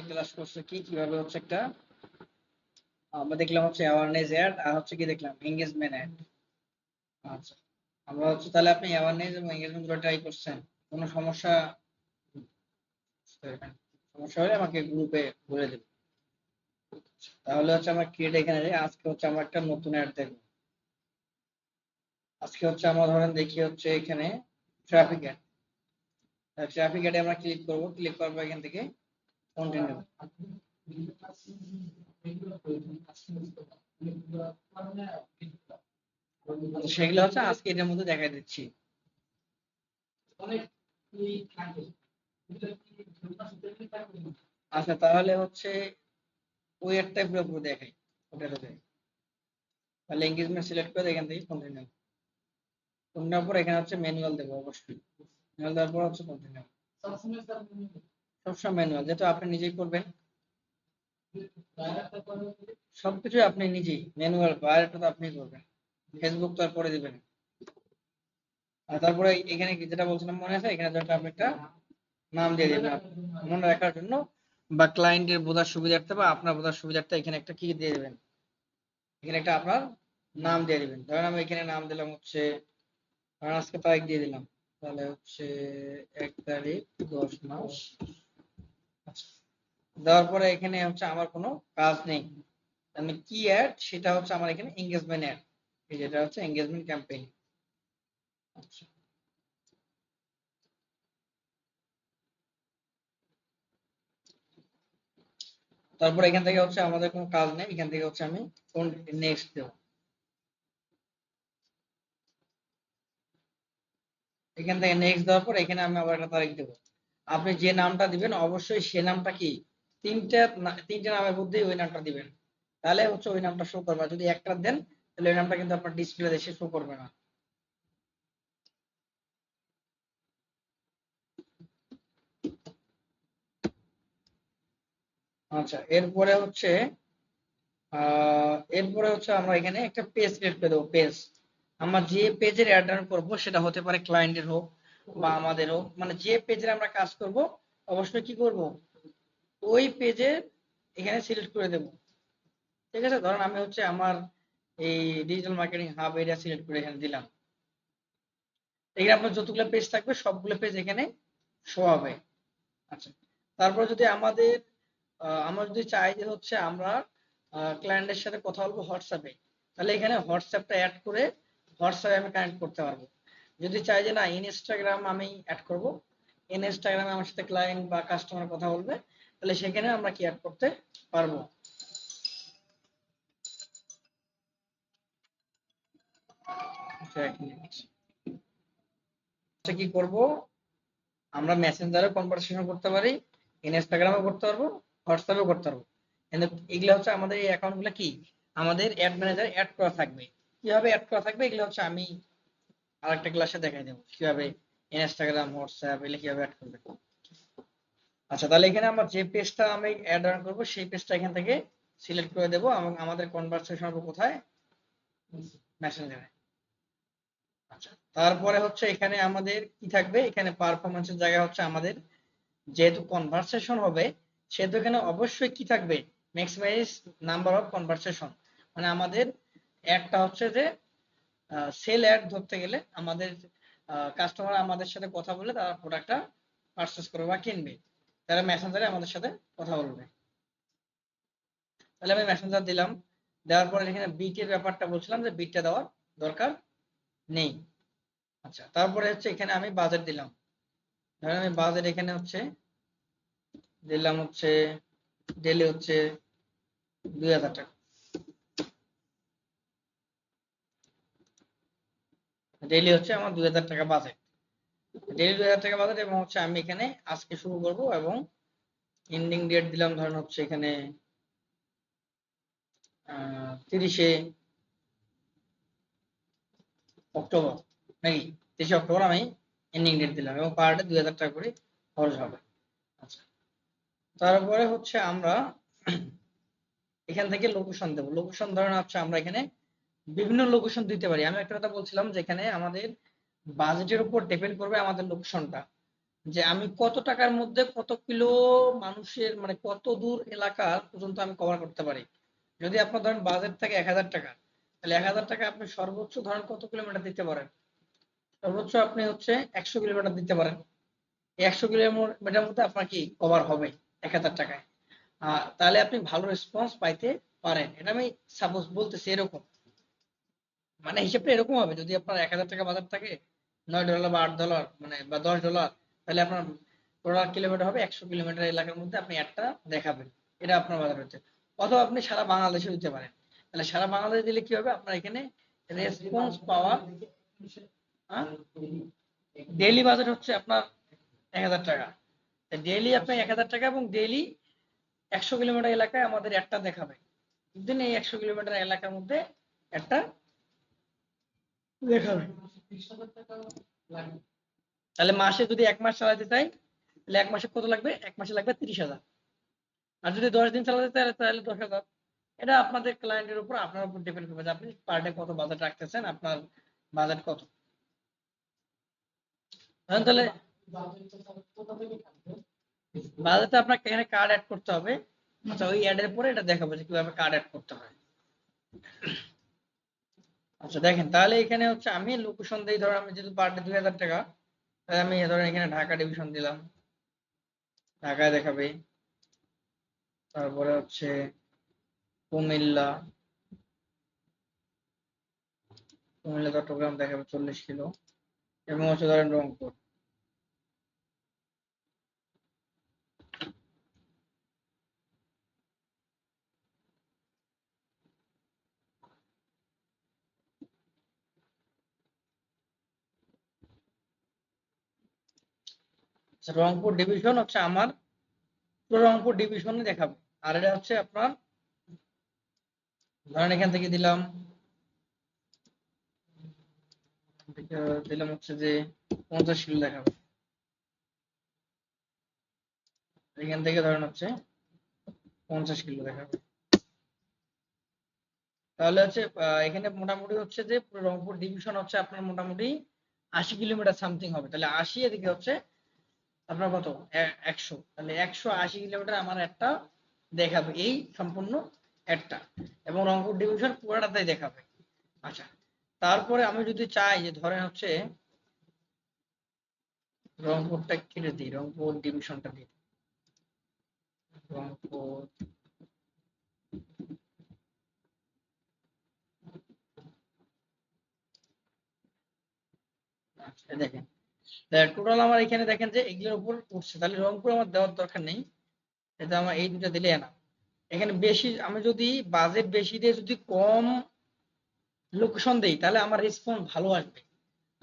Class করছে কি কিভাবে হচ্ছে একটা আমরা দেখলাম হচ্ছে অ্যাওয়ারনেস অ্যাড আর হচ্ছে কি দেখলাম এঙ্গেজমেন্ট অ্যাড। আচ্ছা, আমরা হচ্ছে তাহলে আপনি অ্যাওয়ারনেস এবং এঙ্গেজমেন্ট গুলো ট্রাই করছেন, কোনো সমস্যা সমস্যা হলে আমাকে গ্রুপে বলে দেবেন। তাহলে হচ্ছে আমরা ক্রিয়েট এখানে যাই। আজকে হচ্ছে আমরা একটা নতুন অ্যাড দেখবো। আজকে হচ্ছে আমরা ধরেন দেখি হচ্ছে এখানে ট্রাফিক অ্যাড। ট্রাফিক অ্যাডে আমরা ক্লিক করব, ক্লিক করবো এখান থেকে কন্টিনিউ। সেগুলো হচ্ছে আজকে এটার মধ্যে দেখাই দিচ্ছি। আচ্ছা, তাহলে হচ্ছে ওই একটা পুরো দেখাই ওটাতে যাই। তাহলে এঙ্গেজমেন্ট সিলেক্ট করে এখান থেকে কন্টিনিউ। কন্টিনিউ পর এখানে হচ্ছে ম্যানুয়াল দেবো অবশ্যই। ম্যানুয়াল দেওয়ার পর হচ্ছে কন্টিনিউ। সবসময় ম্যানুয়াল, যেহেতু আপনি নিজেই করবেন সবকিছু, আপনি নিজেই ম্যানুয়াল। বায়োডাটা তো আপনি করবেন, ফেসবুক তো আর করে দিবেন। আর তারপরে এখানে যেটা বলছিলাম মনে আছে, এখানে যেটা আপনি একটা নাম দিয়ে দিবেন মনে রাখার জন্য, বা ক্লায়েন্টের বোঝার সুবিধার্থে বা আপনার বোঝার সুবিধার্থে এখানে একটা কি দিয়ে দিবেন, এখানে একটা আপনার নাম দিয়ে দিবেন। ধরেন আমি এখানে নাম দিলাম হচ্ছে, ধরেন আজকে তারিখ দিয়ে দিলাম, তাহলে হচ্ছে 1 তারিখ 10 মাস। আচ্ছা, দেওয়ার পরে এখানে হচ্ছে আমার কোনো কাজ নেই। আমি কি অ্যাড, সেটা হচ্ছে আমার এখানে এঙ্গেজমেন্ট অ্যাড, এই যেটা হচ্ছে এঙ্গেজমেন্ট ক্যাম্পেইন। আচ্ছা, তারপর এখান থেকে হচ্ছে আমাদের কোনো কাজ নেই, এখান থেকে হচ্ছে আমি কোন নেক্সট দেব। এখান থেকে নেক্সট দেওয়ার পর এখানে আমি আবার একটা তারিখ দেব। আপনি যে নামটা দিবেন অবশ্যই সে নামটা কি তিনটা নামের মধ্যে ওই নামটা দিবেন, তাহলে হচ্ছে ওই নামটা শো করবে। আর যদি একটা দেন তাহলে ওই নামটা কিন্তু আপনার ডিসপ্লে দেশে শো করবে না। আচ্ছা, এরপরে হচ্ছে আমরা এখানে একটা পেজ ক্রিয়েট করে দেবো। পেজ, আমরা যে পেজের অ্যাড রান করবো সেটা হতে পারে ক্লায়েন্টের হোক বা আমাদের হোক, মানে যে পেজের আমরা কাজ করব অবশ্যই কি করব, ওই পেজে এখানে সিলেক্ট করে দেব। ঠিক আছে, ধরুন আমি হচ্ছে আমার এই digital marketing hub area select করে এখানে দিলাম। এখানে আপনার যতগুলো পেজ থাকবে সবগুলো পেজ এখানে শো হবে। আচ্ছা, তারপর যদি আমরা যদি চাই যে হচ্ছে আমরা ক্লায়েন্টের সাথে কথা বলবো হোয়াটসঅ্যাপে, তাহলে এখানে হোয়াটসঅ্যাপটা অ্যাড করে হোয়াটসঅ্যাপে আমি কানেক্ট করতে পারবো। যদি চাই যে না ইনস্টাগ্রাম আমি অ্যাড করব, ইনস্টাগ্রামে আমার সাথে ক্লায়েন্ট বা কাস্টমার কথা বলবে, তাহলে সেখানে আমরা কি অ্যাড করতে পারবো। আচ্ছা, এক মিনিট। কি করব, আমরা মেসেঞ্জারে কনভারসেশন করতে পারি, ইনস্টাগ্রামে করতে পারবো, হোয়াটসঅ্যাপেও করতে পারবো। কিন্তু এগুলো হচ্ছে আমাদের এই অ্যাকাউন্টগুলো কি আমাদের অ্যাড ম্যানেজার অ্যাড করা থাকবে। কিভাবে অ্যাড করা থাকবে এগুলো হচ্ছে আমি আরেকটা ক্লাসে দেখাই দেবো কিভাবে ইনস্টাগ্রাম হোয়াটসঅ্যাপ এগুলো কিভাবে অ্যাড করবে। আচ্ছা, তাহলে এখানে আমরা যে পেজটা আমি অ্যাড রান করবো সেই পেজটা এখান থেকে সিলেক্ট করে দেবো এবং আমাদের কনভারসেশন হবে কোথায়, মেসেঞ্জারে। আচ্ছা, তারপরে হচ্ছে এখানে আমাদের কি থাকবে, এখানে পারফরমেন্সের জায়গা হচ্ছে আমাদের যেহেতু কনভারসেশন হবে সেহেতু এখানে অবশ্যই কি থাকবে, ম্যাক্সিমাইজ নাম্বার অফ কনভারসেশন। মানে আমাদের অ্যাডটা হচ্ছে যে সেল অ্যাড ধরতে গেলে আমাদের কাস্টমার আমাদের সাথে কথা বলে তারা প্রোডাক্টটা পারচেজ করবে বা কিনবে, তারা মেসেঞ্জারে আমাদের সাথে কথা বলবে। তাহলে আমি মেসেঞ্জার দিলাম, দেওয়ার পরে এখানে বিটের ব্যাপারটা বলছিলাম যে বিটটা দেওয়ার দরকার নেই। আচ্ছা, তারপরে হচ্ছে এখানে আমি বাজেট দিলাম। ধরেন আমি বাজেট এখানে হচ্ছে দিলাম হচ্ছে ডেলি হচ্ছে 2000 টাকা। ডেইলি হচ্ছে আমার 2000 টাকা বাজেট। ডেইলি 2000 টাকা বাজেট, এবং হচ্ছে আমি এখানে আজকে শুরু করব এবং এন্ডিং ডেট দিলাম ধরেন হচ্ছে এখানে 30 অক্টোবর, নাকি 30 অক্টোবর আমি এন্ডিং ডেট দিলাম এবং পার ডে 2000 টাকা করে খরচ হবে। আচ্ছা, তারপরে হচ্ছে আমরা এখান থেকে লোকেশন দেবো। লোকেশন ধরেন হচ্ছে আমরা এখানে বিভিন্ন লোকেশন দিতে পারি। আমি একটা কথা বলছিলাম যে এখানে আমাদের বাজেটের উপর ডিপেন্ড করবে আমাদের লোকেশনটা। যে আমি কত টাকার মধ্যে কত কিলো মানুষের মানে কত দূর এলাকা পর্যন্ত আমি কভার করতে পারি। যদি আপনার ধরেন বাজেট থাকে ১,০০০ টাকা, তাহলে ১,০০০ টাকা আপনি সর্বোচ্চ ধরেন কত কিলোমিটার দিতে পারেন? সর্বোচ্চ আপনি হচ্ছে ১০০ কিলোমিটার দিতে পারেন। এই ১০০ কিলোমিটার মধ্যে আপনার কি কভার হবে ১,০০০ টাকায়। তাহলে আপনি ভালো রেসপন্স পাইতে পারেন। এটা আমি সাপোজ বলতেছি এরকম, মানে হিসেবটা এরকম হবে, যদি আপনার ১,০০০ টাকা বাজার থাকে, $৯ বা $৮ মানে বা $10, তাহলে আপনার টোটাল কিলোমিটার হবে ১০০ কিলোমিটার এলাকার মধ্যে আপনি একটা দেখাবেন। এটা আপনার বাজার হচ্ছে। অথবা আপনি সারা বাংলাদেশে দিতে পারেন। তাহলে সারা বাংলাদেশে দিলে কি হবে, আপনার এখানে রেসপন্স পাওয়া ডেইলি বাজেট হচ্ছে আপনার ১,০০০ টাকা। ডেইলি আপনার ১,০০০ টাকা এবং ডেইলি ১০০ কিলোমিটার এলাকায় আমাদের একটা দেখাবে। দিন এই ১০০ কিলোমিটার এলাকার মধ্যে একটা দেখাবে। তাহলে মাসে যদি ১ মাস চালাতে চাই, তাহলে ১ মাসে কত লাগবে? ১ মাসে লাগবে ৩০,০০০। আর যদি ১০ দিন চালাতে চাই তাহলে ১০,০০০। এটা আপনাদের ক্লায়েন্টের উপর, আপনার উপর ডিপেন্ড করবে যে আপনি পার ডে কত বাজেট রাখতেছেন, আপনার বাজেট কত। তাহলে বাজেটে আপনাকে এখানে কার্ড অ্যাড করতে হবে। আচ্ছা, ওই অ্যাড এর পরে এটা দেখাবো যে কিভাবে কার্ড অ্যাড করতে হয়। আচ্ছা দেখেন, তাহলে এখানে হচ্ছে আমি লোকেশন দিই, ধরো আমি যেহেতু পার ডে ২,০০০ টাকা, তাহলে আমি ধরেন এখানে ঢাকা ডিভিশন দিলাম, ঢাকায় দেখাবে। তারপরে হচ্ছে কুমিল্লা, চট্টগ্রাম দেখাবে ৪০ কিলো, এবং হচ্ছে ধরেন রংপুর। আচ্ছা, রংপুর ডিভিশন হচ্ছে আমার পুরো রংপুর ডিভিশনে দেখাবে। আর এটা হচ্ছে আপনার ধরেন এখান থেকে দিলাম, দিলাম হচ্ছে যে ৫০ কিলো দেখাবে। এখান থেকে ধরেন হচ্ছে ৫০ কিলো দেখাবে। তাহলে হচ্ছে এখানে মোটামুটি হচ্ছে যে পুরো রংপুর ডিভিশন হচ্ছে আপনার মোটামুটি ৮০ কিলোমিটার সামথিং হবে। তাহলে ৮০ এদিকে হচ্ছে আপনার কত, ১০০। তাহলে ১৮০ কিলোমিটার আমার একটা দেখাবে, এই সম্পূর্ণ একটা, এবং রংপুর ডিভিশন পুরোটাতেই দেখাবে। আচ্ছা, তারপরে আমি যদি চাই যে ধরেন হচ্ছে রংপুরটা কেটে দিই, রংপুর ডিভিশনটা দিই, রংপুর। আচ্ছা দেখেন, টোটাল আমার এখানে দেখেন যে এগুলোর উপর উঠছে, তাহলে রংপুর আমার দেওয়ার দরকার নেই। এটা আমার এই দুটো দিলে না। এখানে বেশি আমি যদি বাজেট বেশি দিয়ে যদি কম লোকেশন দেই, তাহলে আমার রেসপন্স ভালো আসবে।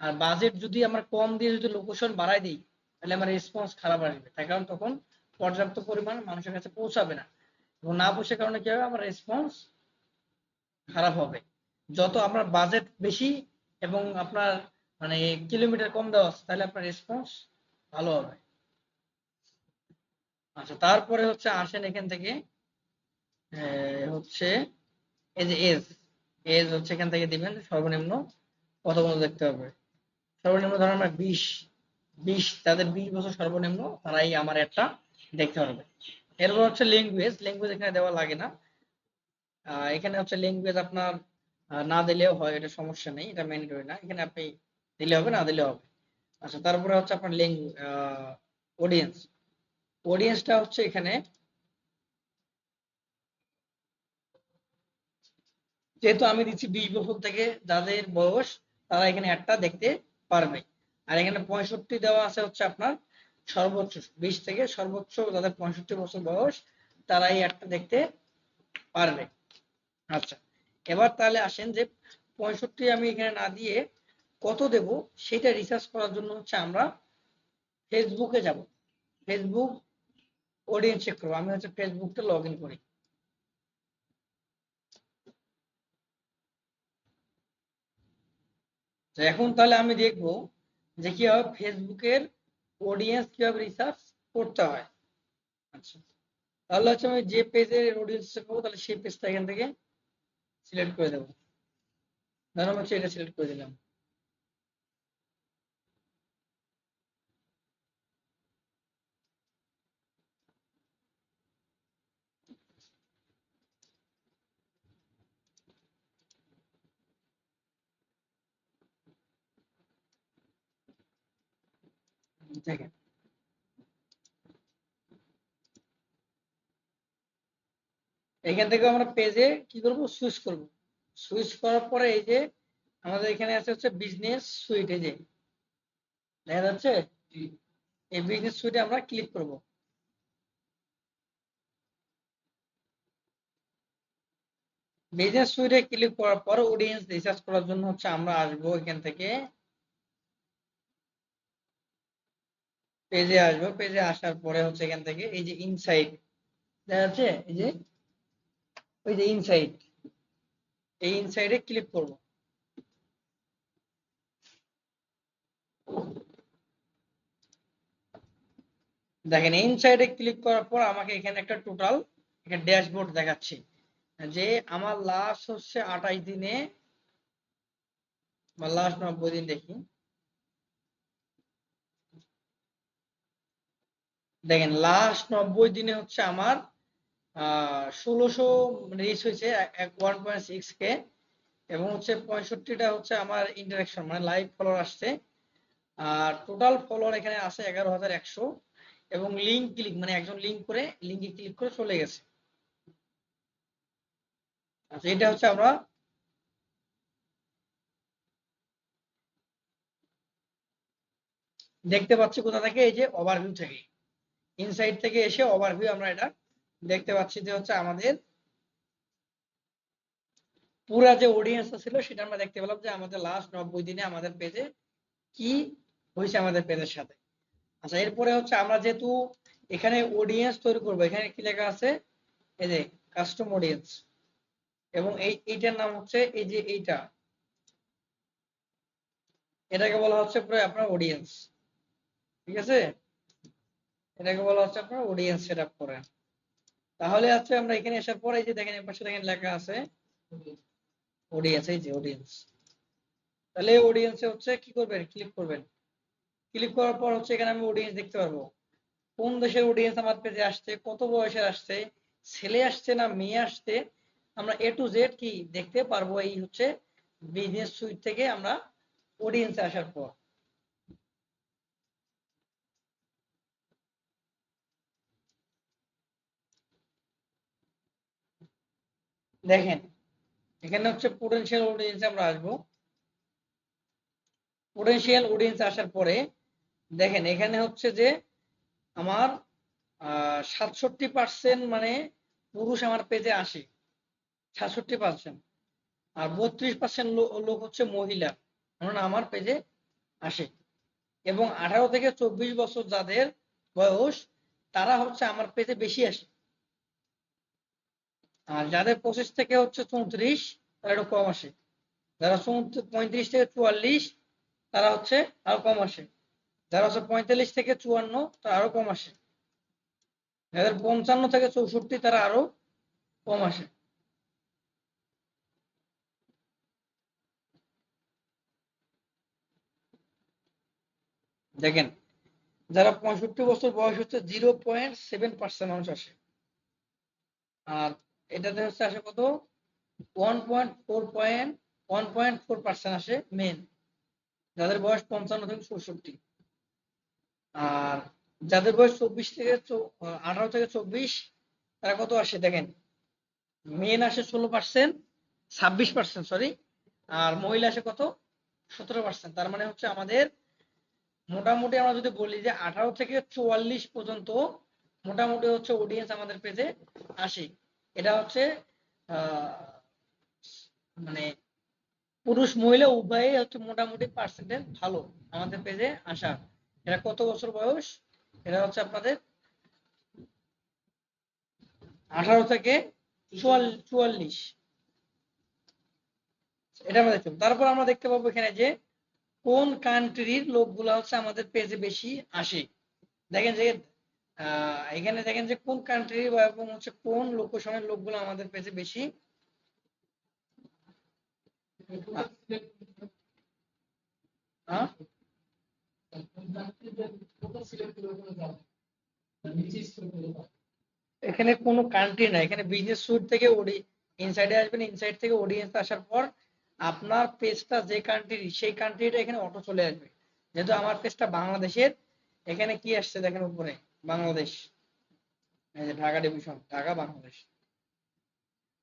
আর বাজেট যদি আমার কম দিয়ে যদি লোকেশন বাড়াই দিই, তাহলে আমার রেসপন্স খারাপ আসবে। তার কারণ তখন পর্যাপ্ত পরিমাণ মানুষের কাছে পৌঁছাবে না, এবং না পৌঁছার কারণে কি হবে, আমার রেসপন্স খারাপ হবে। যত আপনার বাজেট বেশি এবং আপনার মানে কিলোমিটার কম দেওয়া আছে, তাহলে আপনার রেসপন্স ভালো হবে। আচ্ছা, তারপরে হচ্ছে আসেন এখান থেকে হচ্ছে এই যে এজ, এজ হচ্ছে এখান থেকে দিবেন সর্বনিম্ন কত পর্যন্ত দেখতে হবে। সর্বনিম্ন ধরেন আমরা ২০, যাদের ২০ বছর সর্বনিম্ন, তারাই আমার একটা দেখতে পারবে। এরপর হচ্ছে ল্যাঙ্গুয়েজ, ল্যাঙ্গুয়েজ এখানে দেওয়া লাগে না। এখানে হচ্ছে ল্যাঙ্গুয়েজ আপনার না দিলেও হয়, এটা সমস্যা নেই, এটা ম্যান্ডেটরি না, এখানে আপনি দিলে হবে না দিলে হবে। আচ্ছা, তারপরে হচ্ছে আপনার অডিয়েন্স, অডিয়েন্সটা হচ্ছে এখানে, যেহেতু আমি দিচ্ছি ২০ বছর থেকে যাদের বয়স, তারা এখানে একটা দেখতে পারবে। আর এখানে ৬৫ দেওয়া আছে হচ্ছে আপনার সর্বোচ্চ ২০ থেকে সর্বোচ্চ যাদের ৬৫ বছর বয়স, তারাই একটা দেখতে পারবে। আচ্ছা, এবার তাহলে আসেন যে ৬৫ আমি এখানে না দিয়ে কত দেব, সেটা রিসার্চ করার জন্য হচ্ছে আমরা ফেসবুকে যাব। ফেসবুক অডিয়েন্স চেক করবো। আমি হচ্ছে ফেসবুকটা লগ ইন করি। তো এখন তাহলে আমি দেখবো যে কিভাবে ফেসবুকের অডিয়েন্স কিভাবে রিসার্চ করতে হয়। আচ্ছা, তাহলে হচ্ছে আমি যে পেজের অডিয়েন্স পাবো, তাহলে সেই পেজটা এখান থেকে সিলেক্ট করে দেবো। ধরুন হচ্ছে এটা সিলেক্ট করে দিলাম। দেখেন এখান থেকে আমরা পেজে কি করব, সুইচ করব। সুইচ করার পরে এই যে আমাদের এখানে আছে হচ্ছে বিজনেস সুইট, এই যে দেখা যাচ্ছে, এই বিজনেস সুইটে আমরা ক্লিক করব। বিজনেস সুইটে ক্লিক করার পর অডিয়েন্স রিসার্চ করার জন্য হচ্ছে আমরা আসবো এখান থেকে পেজে আসবো। পেজে আসার পরে হচ্ছে এখান থেকে এই যে ইনসাইট দেখা যাচ্ছে, এই যে ওই যে ইনসাইট, এই ইনসাইডে ক্লিক করব। দেখেন ইনসাইডে ক্লিক করার পর আমাকে এখানে একটা টোটাল এখানে ড্যাশবোর্ড দেখাচ্ছে যে আমার লাস্ট হচ্ছে 28 দিনে বা লাস্ট 90 দিন দেখি। দেখেন লাস্ট 90 দিনে হচ্ছে আমার 1600 রিচ হয়েছে 1.6K, এবং হচ্ছে 65টা হচ্ছে আমার ইন্টারাকশন মানে লাইভ ফলোয়ার আসছে। আর টোটাল ফলোয়ার এখানে আছে 11,100, এবং লিঙ্ক ক্লিক মানে একজন লিঙ্ক করে লিঙ্কে ক্লিক করে চলে গেছে। আচ্ছা এটা হচ্ছে আমরা দেখতে পাচ্ছি কোথা থেকে, এই যে ওভারভিউ থেকে, ইনসাইড থেকে এসে ওভারভিউ আমরা এটা দেখতে পাচ্ছি যে হচ্ছে আমাদের পুরা যে অডিয়েন্সটা ছিল সেটা আমরা দেখতে পেলাম যে আমাদের লাস্ট 90 দিনে আমাদের পেজে কি হয়েছে আমাদের পেজের সাথে। আচ্ছা এরপরে হচ্ছে আমরা যেহেতু এখানে অডিয়েন্স তৈরি করবো, এখানে কি লেখা আছে, এই যে কাস্টম অডিয়েন্স, এবং এইটার নাম হচ্ছে এই যে এইটা, এটাকে বলা হচ্ছে পুরো আপনার অডিয়েন্স। ঠিক আছে, এটাকে বলা হচ্ছে আপনার অডিয়েন্স সেট আপ করেন। তাহলে হচ্ছে আমরা এখানে আসার পরে এই যে দেখেন এর পাশে দেখেন লেখা আছে অডিয়েন্স, এই যে অডিয়েন্স। তাহলে অডিয়েন্সে হচ্ছে কি করবেন, ক্লিক করবেন। ক্লিক করার পর হচ্ছে এখানে আমি অডিয়েন্স দেখতে পারবো কোন দেশের অডিয়েন্স আমার পেজে আসছে, কত বয়সের আসছে, ছেলে আসছে না মেয়ে আসছে, আমরা এ টু জেড কি দেখতে পারবো এই হচ্ছে বিজনেস সুইট থেকে আমরা অডিয়েন্সে আসার পর। দেখেন এখানে হচ্ছে পোটেনশিয়াল অডিয়েন্সে আমরা আসবো। পোটেনশিয়াল অডিয়েন্স আসার পরে দেখেন এখানে হচ্ছে যে আমার 67% মানে পুরুষ আমার পেজে আসে, 67%। আর 32% লোক হচ্ছে মহিলা মানে আমার পেজে আসে, এবং 18 থেকে 24 বছর যাদের বয়স তারা হচ্ছে আমার পেজে বেশি আসে। আর যাদের 25 থেকে হচ্ছে 34 তারা একটু কম আসে। যারা 35 থেকে 44 তারা হচ্ছে আরো কম আসে। যারা হচ্ছে 45 থেকে 54 তারা আরো কম আসে। যাদের 55 থেকে 64 তারা আরো কম আসে। দেখেন যারা 65 বছর বয়স হচ্ছে 0.7% মানুষ আসে। আর এটাতে হচ্ছে আসে কত, 1.4% আসে মেন, যাদের বয়স 55 থেকে 64। আর যাদের বয়স 24 থেকে 18 থেকে 24 তারা কত আসে দেখেন, মেন আসে 16%, 26% সরি, আর মহিলা আসে কত, 17%। তার মানে হচ্ছে আমাদের মোটামুটি আমরা যদি বলি যে 18 থেকে 44 পর্যন্ত মোটামুটি হচ্ছে অডিয়েন্স আমাদের পেজে আসে। এটা হচ্ছে মানে পুরুষ মহিলা উভয়ই হচ্ছে মোটামুটি পার্সেন্টেজ ভালো আমাদের পেজে আসা। এটা কত বছর বয়স, এটা হচ্ছে আপনাদের 18 থেকে 44, এটা আমরা দেখতে পাবো। তারপর আমরা দেখতে পাবো এখানে যে কোন কান্ট্রির লোকগুলো হচ্ছে আমাদের পেজে বেশি আসে। দেখেন যে এখানে দেখেন যে কোন কান্ট্রি এবং হচ্ছে কোন লোকেশনের লোকগুলো আমাদের পেজে বেশি। হ্যাঁ এখানে কোনো কান্ট্রি না, এখানে বিজনেস সুইট থেকে ইনসাইডে আসবেন, ইনসাইড থেকে অডিয়েন্স আসার পর আপনার পেজটা যে কান্ট্রি সেই কান্ট্রিটা এখানে অটো চলে আসবে। যেহেতু আমার পেজটা বাংলাদেশের এখানে কি আসছে দেখেন উপরে, বাংলাদেশ, এই যে ঢাকা ডিভিশন, ঢাকা বাংলাদেশ।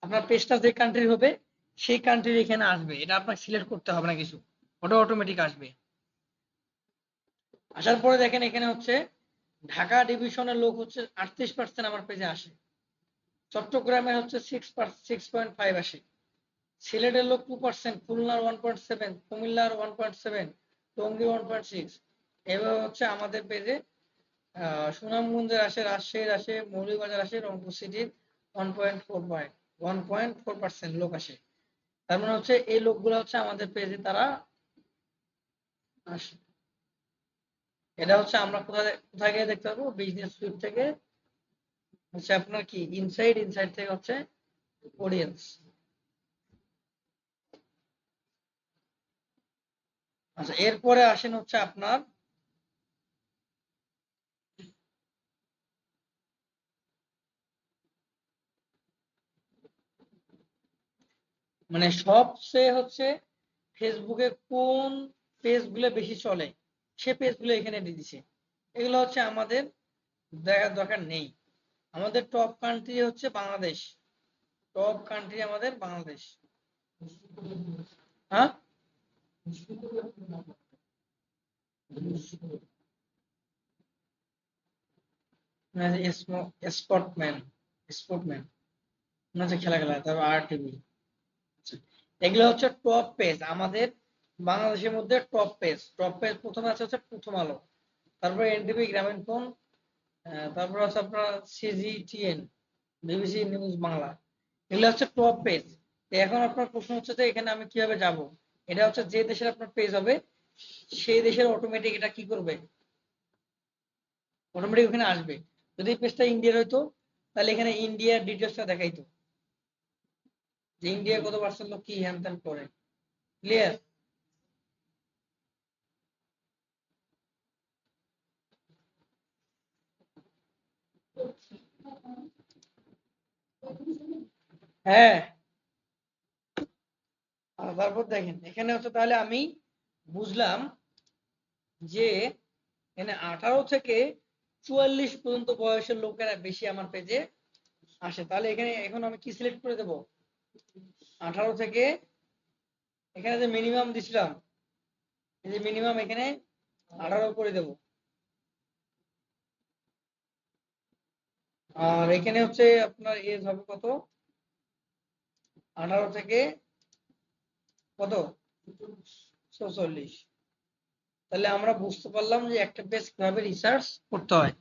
আপনার পেজটা যে কান্ট্রি হবে সেই কান্ট্রির এখানে আসবে, এটা আপনাকে সিলেক্ট করতে হবে না কিছু, ওটা অটোমেটিক আসবে। আসার পরে দেখেন এখানে হচ্ছে ঢাকা ডিভিশনের লোক হচ্ছে 38% আমার পেজে আসে, চট্টগ্রামের হচ্ছে 6.5 আসে, সিলেটের লোক 2%, খুলনার 1.7, কুমিল্লার 1.7, টঙ্গী 1.6। এভাবে হচ্ছে আমাদের পেজে সুনামগঞ্জের আসে, রাজশাহীর আসে, মৌলভীবাজার আসে, রংপুর সিটির 1.4% লোক আসে। তার মানে হচ্ছে এই লোকগুলো হচ্ছে আমাদের পেজে তারা আসে। এটা হচ্ছে আমরা কোথায় কোথায় গিয়ে দেখতে পাবো, বিজনেস সুইট থেকে হচ্ছে আপনার কি ইনসাইড থেকে হচ্ছে অডিয়েন্স। আচ্ছা, এরপরে আসেন হচ্ছে আপনার মানে সবচেয়ে হচ্ছে ফেসবুকে কোন পেজগুলো বেশি চলে সে পেজগুলো এখানে দিয়ে দিছে। এগুলো হচ্ছে আমাদের দেখার দরকার নেই। আমাদের টপ কান্ট্রি হচ্ছে বাংলাদেশ, টপ কান্ট্রি আমাদের বাংলাদেশ। হ্যাঁ, স্পটম্যান, স্পোর্টম্যান হচ্ছে খেলা খেলা, তারপর আর টিভি। এগুলো হচ্ছে টপ পেজ আমাদের বাংলাদেশের মধ্যে, টপ পেজ। টপ পেজ প্রথমে আছে হচ্ছে প্রথম আলো, তারপরে এনটিভি, গ্রামীণ ফোন, তারপর হচ্ছে আপনার সিজিটিএন, বিবিসি নিউজ বাংলা। এগুলো হচ্ছে টপ পেজ। এখন আপনার প্রশ্ন হচ্ছে যে এখানে আমি কিভাবে যাব। এটা হচ্ছে যে দেশের আপনার পেজ হবে সেই দেশের অটোমেটিক এটা কি করবে, অটোমেটিক ওখানে আসবে। যদি পেজটা ইন্ডিয়ার হইতো তাহলে এখানে ইন্ডিয়ার ডিটেলসটা দেখাইতো যে ইন্ডিয়া কত পার্সেন্ট লোক কি হ্যান ত্যান করে। ক্লিয়ার? হ্যাঁ। আর তারপর দেখেন এখানে হচ্ছে তাহলে আমি বুঝলাম যে এখানে 18 থেকে 44 পর্যন্ত বয়সের লোকেরা বেশি আমার পেজে আসে। তাহলে এখানে এখন আমি কি সিলেক্ট করে দেব, 18 থেকে, এখানে যে মিনিমাম দিছিলাম এই যে মিনিমাম এখানে 18 করে দেব। আর এখানে হচ্ছে আপনার এজ হবে কত, 18 থেকে কত, 46। তাহলে আমরা বুঝতে পারলাম যে একটা পেজ কিভাবে রিসার্চ করতে হয়।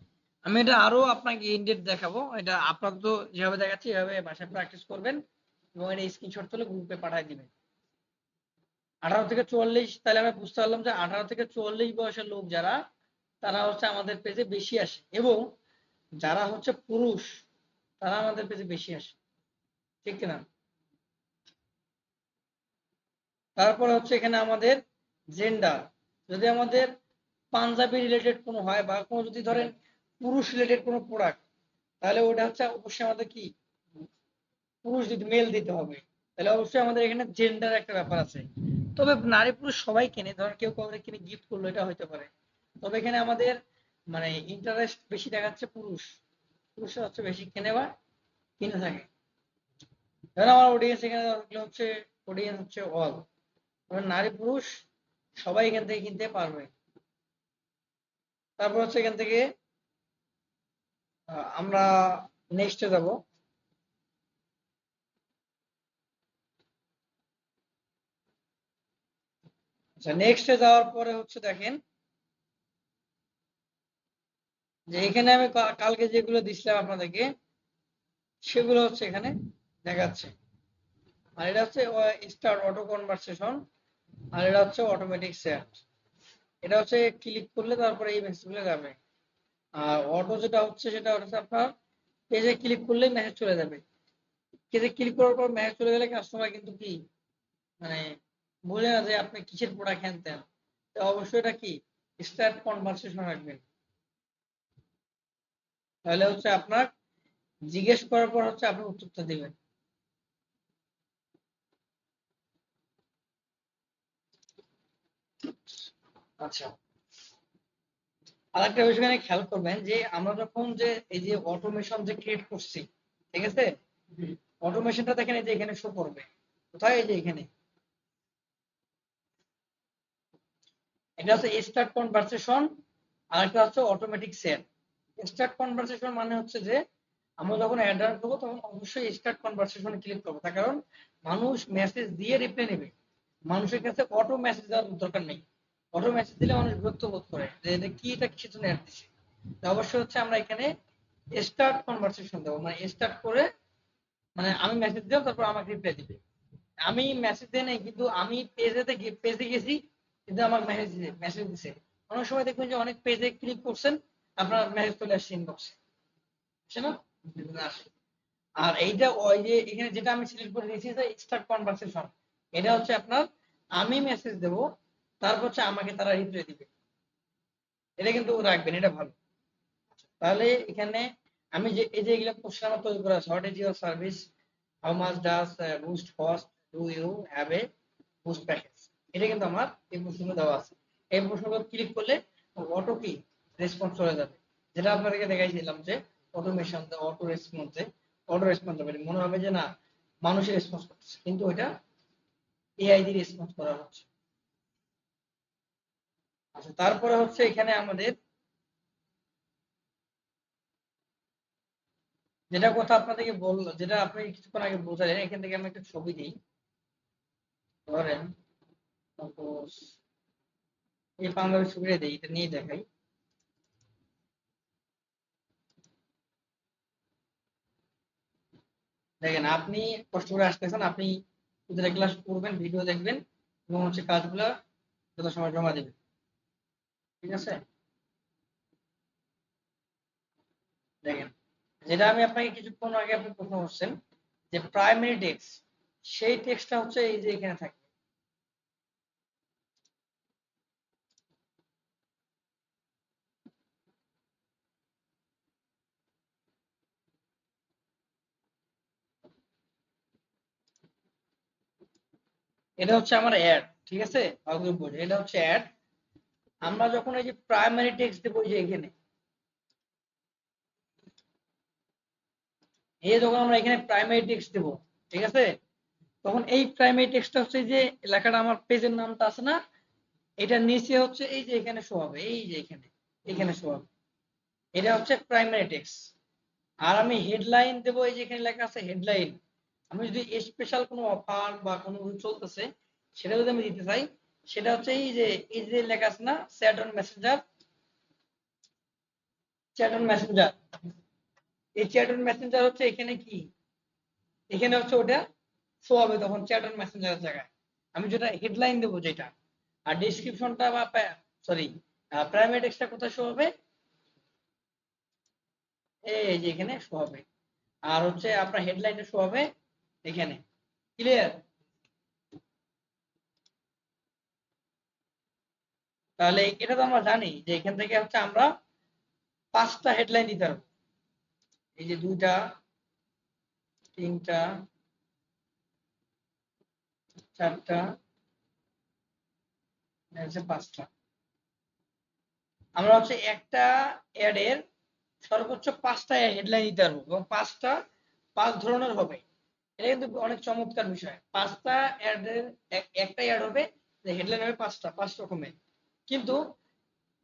আমি এটা আরো আপনাকে ইনডেপথ দেখাবো, এটা আপনাকে তো যেভাবে দেখাচ্ছি এভাবে বাসায় প্র্যাকটিস করবেন এবং এটা স্ক্রিনশট তুলে গ্রুপে পাঠিয়ে দিবেন। 18 থেকে 44, তাহলে আমরা বুঝতে পারলাম যে 18 থেকে 44 বয়সের লোক যারা, তারা হচ্ছে আমাদের পেজে বেশি আসে, এবং যারা হচ্ছে পুরুষ তারা আমাদের পেজে বেশি আসে, ঠিক কিনা? তারপর হচ্ছে এখানে আমাদের জেন্ডার, যদি আমাদের পাঞ্জাবি রিলেটেড কোনো হয় বা কোনো যদি ধরেন পুরুষ রিলেটেড কোনো প্রোডাক্ট, তাহলে ওটা হচ্ছে অবশ্যই আমাদের কি পুরুষ যদি মেল দিতে হবে, তাহলে অবশ্যই আমাদের এখানে জেন্ডার একটা ব্যাপার আছে। তবে নারী পুরুষ সবাই কেনে, ধরেন কেউ কাউকে কিনে গিফট করলো এটা হতে পারে। তবে এখানে আমাদের মানে ইন্টারেস্ট বেশি দেখাচ্ছে পুরুষ, পুরুষরা হচ্ছে বেশি কেনে বা কিনে থাকে। ধরেন আমার অডিয়েন্স এখানে হচ্ছে অডিয়েন্স হচ্ছে অল, নারী পুরুষ সবাই এখান থেকে কিনতে পারবে। তারপর হচ্ছে এখান থেকে আমরা নেক্সটে যাব। আচ্ছা, নেক্সটে যাওয়ার পরে হচ্ছে দেখেন যে এখানে আমি কালকে যেগুলো দিছিলাম আপনাদেরকে সেগুলো হচ্ছে এখানে দেখাচ্ছে। আর এটা হচ্ছে স্টার্ট অটো কনভারসেশন, আর এটা হচ্ছে অটোমেটিক সেট। এটা হচ্ছে ক্লিক করলে তারপরে এই মেসেজগুলো যাবে। আর অটো যেটা হচ্ছে সেটা হচ্ছে আপনার পেজে ক্লিক করলেই মেসেজ চলে যাবে। পেজে ক্লিক করার পর মেসেজ চলে গেলে কাস্টমার কিন্তু কি মানে বলে না যে আপনি কিসের প্রোডাক্ট কিনতেন, তো অবশ্যই এটা কি স্টার্ট কনভারসেশন রাখবেন। তাহলে হচ্ছে আপনার জিজ্ঞেস করার পর হচ্ছে আপনি উত্তরটা দিবেন। আচ্ছা, আরেকটা বিষয় এখানে খেয়াল করবেন যে আমরা যখন যে এই যে অটোমেশন যে ক্রিয়েট করছি, ঠিক আছে, অটোমেশনটা দেখেন এই যে এখানে শো করবে কোথায়, এই যে এখানে। এটা হচ্ছে স্টার্ট কনভারসেশন, আর একটা হচ্ছে অটোমেটিক সেট। স্টার্ট কনভারসেশন মানে হচ্ছে যে আমরা যখন অ্যাড রান করবো তখন অবশ্যই স্টার্ট কনভারসেশনে ক্লিক করবো, তার কারণ মানুষ মেসেজ দিয়ে রিপ্লাই নেবে, মানুষের কাছে অটো মেসেজ দেওয়ার দরকার নেই। অটো মেসেজ দিলে মানুষ বিরক্ত বোধ করে যে এটা কি, এটা কিসের জন্য অ্যাড দিচ্ছে। অবশ্যই হচ্ছে আমরা এখানে স্টার্ট কনভারসেশন দেবো, মানে স্টার্ট করে, মানে আমি মেসেজ দেবো তারপর আমাকে রিপ্লাই দিবে। আমি মেসেজ দেই নাই কিন্তু আমি পেজে গেছি, কিন্তু আমার মেসেজ দিছে। অনেক সময় দেখবেন যে অনেক পেজে ক্লিক করছেন, আপনার মেসেজ চলে আসছে ইনবক্সে, বুঝছে না? আসে। আর এইটা ওই যে এখানে যেটা আমি সিলেক্ট করে দিয়েছি যে স্টার্ট কনভারসেশন, এটা হচ্ছে আপনার আমি মেসেজ দেব, তারপর হচ্ছে আমাকে তারা রিপ্লাই দিবে। এটা কিন্তু রাখবেন, এটা ভালো। তাহলে এখানে আমি যে এই যে এগুলো কোশ্চেন আমার তৈরি করা আছে, what is your service, how much does boost cost, do you have a boost package, এটা কিন্তু আমার এই প্রশ্নগুলো দেওয়া আছে। এই প্রশ্নগুলো ক্লিক করলে অটো কি রেসপন্স চলে যাবে, যেটা আপনাদেরকে দেখাইছিলাম যে অটোমেশন, অটো রেসপন্স হবে, মনে হবে যে না মানুষের রেসপন্স করতেছে, কিন্তু ওইটা এআই দিয়ে রেসপন্স করা হচ্ছে। আচ্ছা, তারপরে হচ্ছে এখানে আমাদের যেটা কথা আপনাদেরকে বললো, যেটা আপনি কিছুক্ষণ আগে বোঝালেন, এখান থেকে আমি একটা ছবি দিই। ধরেন সাপোজ এই পাঞ্জাবি ছবিটা দিই, এটা নিয়ে দেখাই। দেখেন আপনি কষ্ট করে আসতেছেন, আপনি ওদের ক্লাস করবেন, ভিডিও দেখবেন এবং হচ্ছে কাজগুলা যত সময় জমা দেবেন, ঠিক আছে? দেখেন, যেটা আমি আপনাকে কিছুক্ষণ আগে আপনি প্রশ্ন করছেন যে প্রাইমারি টেক্সট, সেই টেক্সটটা হচ্ছে এই যে এখানে থাকে। এটা হচ্ছে আমার অ্যাড, ঠিক আছে? এটা হচ্ছে অ্যাড। আমরা যখন এই যে প্রাইমারি টেক্সট দেবো এই যে এখানে, এই যখন আমরা এখানে প্রাইমারি টেক্সট দেবো, ঠিক আছে, তখন এই প্রাইমারি টেক্সটটা হচ্ছে যে লেখাটা আমার পেজের নামটা আছে না, এটা নিচে হচ্ছে এই যে এখানে শো হবে, এই যে এখানে এখানে শো হবে। এটা হচ্ছে প্রাইমারি টেক্সট। আর আমি হেডলাইন দেবো, এই যে এখানে লেখা আছে হেডলাইন। আমি যদি স্পেশাল কোনো অফার বা কোনো কিছু চলতেছে সেটা যদি আমি দিতে চাই, সেটা হচ্ছে এই যে লেখা আছে না chat on Messenger, chat on Messenger. এই চ্যাট অন মেসেঞ্জার হচ্ছে এখানে কি, এখানে হচ্ছে ওটা শো হবে তখন চ্যাট অন মেসেঞ্জারের জায়গায়। আমি যেটা হেডলাইন দেবো যেটা, আর ডেসক্রিপশনটা বা সরি প্রাইমারি টেক্সটটা কোথায় শো হবে, এই যে এখানে শো হবে। আর হচ্ছে আপনার হেডলাইনটা শো হবে এখানে। ক্লিয়ার? তাহলে এটা তো আমরা জানি যে এখান থেকে হচ্ছে আমরা 5টা হেডলাইন দিতে পারবো। এই যে 2টা, 3টা, 4টা, 5টা। আমরা হচ্ছে একটা অ্যাড এর সর্বোচ্চ 5টা হেডলাইন দিতে পারবো এবং 5 ধরনের হবে। এটা কিন্তু অনেক চমৎকার বিষয়। 5টা অ্যাড এর একটা অ্যাড হবে, হেডলাইন হবে 5 রকমের। কিন্তু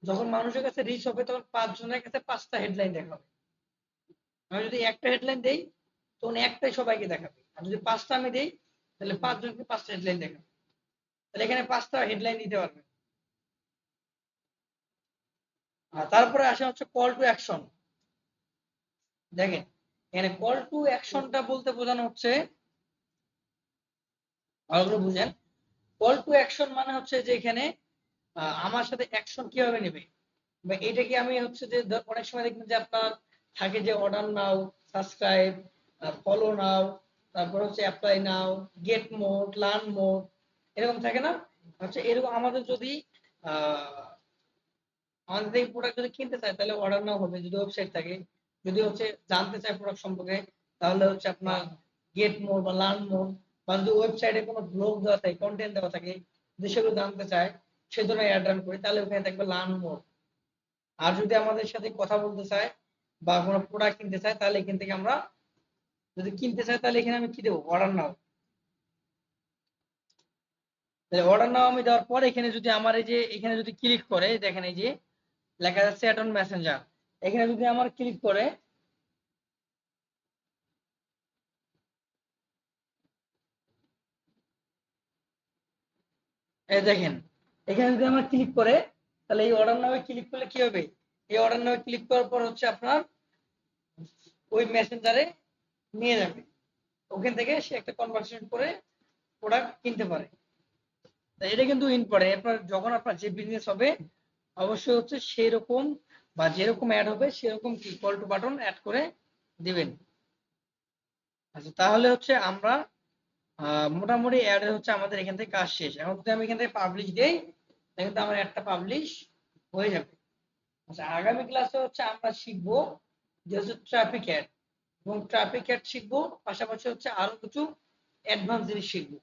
যখন মানুষের কাছে রিচ হবে তখন 5 জনের কাছে 5টা হেডলাইন দেখাবে। আমি যদি একটা হেডলাইন দেই তখন একটাই সবাইকে দেখাবে, আর যদি 5টা আমি দেই তাহলে 5 জনকে 5টা হেডলাইন দেখাবে। তাহলে এখানে 5টা হেডলাইন দিতে পারবে। আর তারপরে আসে হচ্ছে কল টু অ্যাকশন। দেখেন এখানে কল টু অ্যাকশনটা বলতে বোঝানো হচ্ছে, ভালো করে বুঝেন, কল টু অ্যাকশন মানে হচ্ছে যে এখানে আমার সাথে অ্যাকশন কিভাবে নেবে, বা এটা কি আমি হচ্ছে যে অনেক সময় দেখবেন যে আপনার থাকে যে order now, subscribe, follow now, তারপর হচ্ছে apply now, get mode, learn mode, এরকম থাকে না? হচ্ছে এরকম আমাদের যদি আহ, আমাদের এই প্রোডাক্ট যদি কিনতে চায় তাহলে অর্ডার নাও হবে যদি ওয়েবসাইট থাকে। যদি হচ্ছে জানতে চায় প্রোডাক্ট সম্পর্কে তাহলে হচ্ছে আপনার গেট মোড বা লার্ন মোড, বা যদি ওয়েবসাইটে কোনো ব্লগ দেওয়া থাকে, কন্টেন্ট দেওয়া থাকে, যদি সেগুলো জানতে চায়, সে ধরনের অ্যাড রান করি তাহলে ওখানে থাকবে লার্ন মোড। আর যদি আমাদের সাথে কথা বলতে চায় বা কোনো প্রোডাক্ট কিনতে চায়, তাহলে এখান থেকে আমরা যদি কিনতে চাই তাহলে এখানে আমি কি দেবো, অর্ডার নাও। তাহলে অর্ডার নাও আমি দেওয়ার পর এখানে যদি আমার এই যে এখানে যদি ক্লিক করে, দেখেন এই যে লেখা যাচ্ছে অ্যাড অন মেসেঞ্জার, এখানে যদি আমার ক্লিক করে, এই দেখেন এখানে যদি আমার ক্লিক করে, তাহলে এই অর্ডার নামে ক্লিক করলে কি হবে, এই অর্ডার নামে ক্লিক করার পর হচ্ছে আপনার ওই মেসেঞ্জারে নিয়ে যাবে, ওখান থেকে সে একটা কনভার্সেশন করে প্রোডাক্ট কিনতে পারে। তাই এটা কিন্তু ইম্পর্টেন্ট, আপনার যখন আপনার যে বিজনেস হবে অবশ্যই হচ্ছে সেই রকম বা যেরকম অ্যাড হবে সেরকম কি কল টু বাটন অ্যাড করে দিবেন। আচ্ছা, তাহলে হচ্ছে আমরা মোটামুটি অ্যাড হচ্ছে আমাদের এখান থেকে কাজ শেষ। এখন যদি আমি এখান থেকে পাবলিশ দেই, তাহলে কিন্তু আমার একটা পাবলিশ হয়ে যাবে। আচ্ছা, আগামী ক্লাসে হচ্ছে আমরা শিখবো যে হচ্ছে ট্রাফিক অ্যাড, এবং ট্রাফিক অ্যাড শিখবো, পাশাপাশি হচ্ছে আরো কিছু অ্যাডভান্স জিনিস শিখবো।